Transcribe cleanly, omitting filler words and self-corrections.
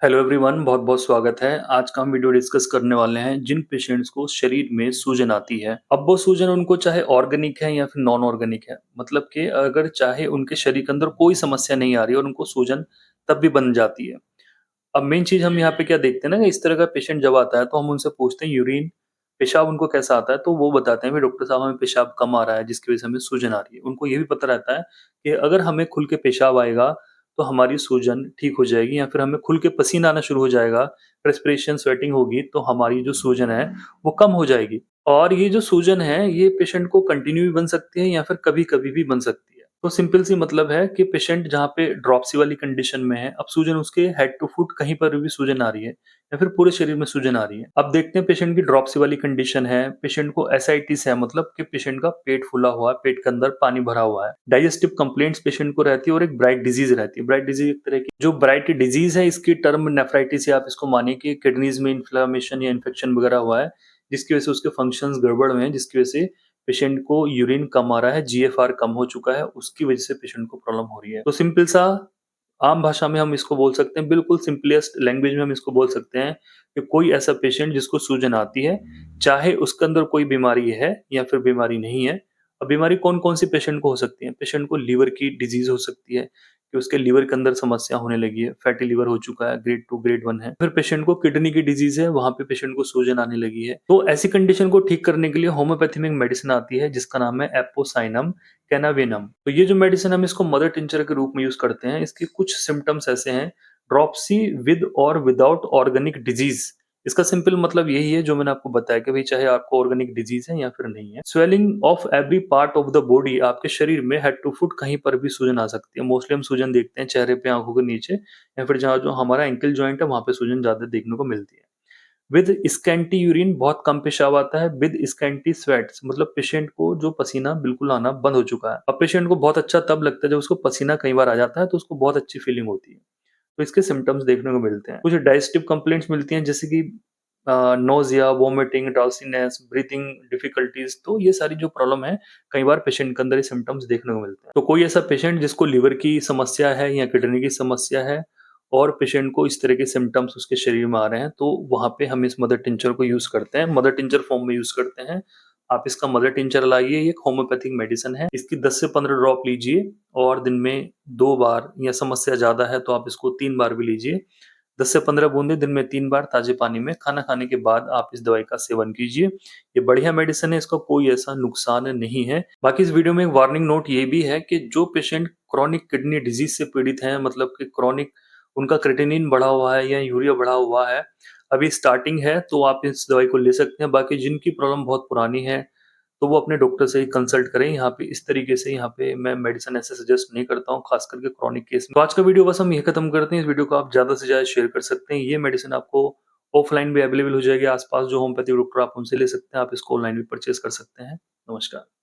Hello everyone, बहुत-बहुत स्वागत है। आज का हम वीडियो डिस्कस करने वाले हैं जिन पेशेंट्स को शरीर में सूजन आती है। अब वो सूजन उनको चाहे ऑर्गेनिक है या फिर नॉन ऑर्गेनिक है, मतलब कि अगर चाहे उनके शरीर के अंदर कोई समस्या नहीं आ रही है और उनको सूजन तब भी बन जाती है। अब मेन चीज़ हम यहाँ पे क्या देखते हैं ना कि इस तरह का पेशेंट जब आता है तो हम उनसे पूछते हैं यूरिन, पेशाब उनको कैसा आता है? तो वो बताते हैं, "भई डॉक्टर साहब हमें पेशाब कम आ रहा है जिसकी वज़ह से हमें सूजन आ रही है।" उनको ये भी पता रहता है कि अगर हमें खुल के पेशाब आएगा तो हमारी सूजन ठीक हो जाएगी या फिर हमें खुल के पसीना आना शुरू हो जाएगा, रेस्पिरेशन, स्वेटिंग होगी तो हमारी जो सूजन है वो कम हो जाएगी। और ये जो सूजन है ये पेशेंट को कंटिन्यू भी बन सकती है या फिर कभी-कभी भी बन सकती है। तो सिंपल सी मतलब है कि पेशेंट जहाँ पे ड्रॉप्सी वाली कंडीशन में है, अब सूजन उसके हेड टू फुट कहीं पर भी सूजन आ रही है या फिर पूरे शरीर में सूजन आ रही है। अब देखते हैं पेशेंट की ड्रॉप्सी वाली कंडीशन है, पेशेंट को एसाइटिस है, मतलब कि पेशेंट का पेट फूला हुआ है, पेट के अंदर पानी भरा हुआ है। डाइजेस्टिव कंप्लेंट्स पेशेंट को रहती है और एक ब्राइट डिजीज रहती है। ब्राइट डिजीज एक तरह की जो ब्राइट डिजीज है, इसकी टर्म नेफ्राइटिस या आप इसको मानिए कि किडनीज में इन्फ्लेमेशन या इन्फेक्शन वगैरह हुआ है, जिसकी वजह से उसके फंक्शंस गड़बड़ हुए हैं, जिसकी वजह से पेशेंट को यूरिन कम आ रहा है, जीएफआर कम हो चुका है, उसकी वजह से पेशेंट को प्रॉब्लम हो रही है। तो सिंपल सा आम भाषा में हम इसको बोल सकते हैं, बिल्कुल सिंपलेस्ट लैंग्वेज में हम इसको बोल सकते हैं कि कोई ऐसा पेशेंट जिसको सूजन आती है, चाहे उसके अंदर कोई बीमारी है या फिर बीमारी नहीं है। अब बीमारी कौन-कौन सी पेशेंट को हो सकती है? पेशेंट को लीवर की डिजीज़ हो सकती है कि उसके लीवर के अंदर समस्या होने लगी है, फैटी लीवर हो चुका है, ग्रेड 2, ग्रेड 1 है। फिर पेशेंट को किडनी की डिजीज़ है, वहाँ पे पेशेंट को सूजन आने लगी है। तो ऐसी कंडीशन को ठीक करने के लिए होम्योपैथी में एक मेडिसिन आती है जिसका नाम है एपोसाइनम कैनाबिनम। तो ये जो मेडिसिन हम इसको मदर टिंचर के रूप में यूज़ करते हैं, इसके कुछ सिम्पटम्स ऐसे हैं, ड्रॉप्सी विद और विदाउट ऑर्गेनिक डिजीज़। इसका सिंपल मतलब यही है जो मैंने आपको बताया कि भई चाहे आपको ऑर्गेनिक डिजीज़ है या फिर नहीं है। Swelling of every part of the body, आपके शरीर में हेड टू फुट कहीं पर भी सूजन आ सकती है। मोस्टली हम सूजन देखते हैं चेहरे पे, आँखों के नीचे या फिर जहाँ जो हमारा एंकल जॉइंट है वहाँ पे सूजन ज़्यादा देखने को मिलती है। विद स्कैंटी यूरिन, बहुत कम पेशाब आता है। विद स्कैंटी स्वेट्स, मतलब पेशेंट को जो पसीना बिल्कुल आना बंद हो चुका है। अब पेशेंट को बहुत अच्छा तब लगता है जब उसको पसीना कई बार आ जाता है तो उसको बहुत अच्छी फीलिंग होती है। तो इसके सिम्पटम्स देखने को मिलते हैं। कुछ डाइजेस्टिव कंप्लेंट्स मिलती हैं जैसे कि nausea, vomiting, drowsiness, breathing difficulties, तो ये सारी जो प्रॉब्लम है, कई बार पेशेंट के अंदर ये सिम्पटम्स देखने को मिलते हैं। तो कोई ऐसा पेशेंट जिसको लिवर की समस्या है या किडनी की समस्या है और पेशेंट को इस तरह के सिम्पटम्स उसके शरीर में आ रहे हैं, तो वहाँ पे हम इस मदर टिंचर को यूज़ करते हैं। मदर टिंचर फॉर्म में यूज़ करते हैं। आप इसका मदर टिंचर लाइए, ये एक होम्योपैथिक मेडिसिन है। इसकी 10 से 15 ड्रॉप लीजिए और दिन में 2 बार, या समस्या ज़्यादा है तो आप इसको 3 बार भी लीजिए। 10 से 15 बूंदें दिन में 3 बार ताज़े पानी में खाना खाने के बाद आप इस दवाई का सेवन कीजिए। ये बढ़िया मेडिसिन है, इसका कोई ऐसा नुकसान नहीं है। बाकी इस वीडियो में एक वार्निंग नोट ये भी है कि जो पेशेंट क्रोनिक किडनी डिजीज़ से पीड़ित हैं, मतलब कि क्रोनिक उनका क्रेटिनिन बढ़ा हुआ है या यूरिया बढ़ा हुआ है, अभी स्टार्टिंग है तो आप इस दवाई को ले सकते हैं। बाकी जिनकी प्रॉब्लम बहुत पुरानी है, तो वो अपने डॉक्टर से ही कंसल्ट करें। यहाँ पे इस तरीके से यहाँ पे मैं मेडिसिन ऐसे सजेस्ट नहीं करता हूँ, खास करके क्रोनिक केस में। तो आज का वीडियो बस हम यही खत्म करते हैं। इस वीडियो को आप ज़्यादा से ज़्यादा शेयर कर सकते हैं। ये मेडिसिन आपको ऑफलाइन भी अवेलेबल हो जाएगी, आस-पास जो होम्योपैथी डॉक्टर आप उनसे ले सकते हैं। आप इसको ऑनलाइन भी परचेज़ कर सकते हैं। नमस्कार।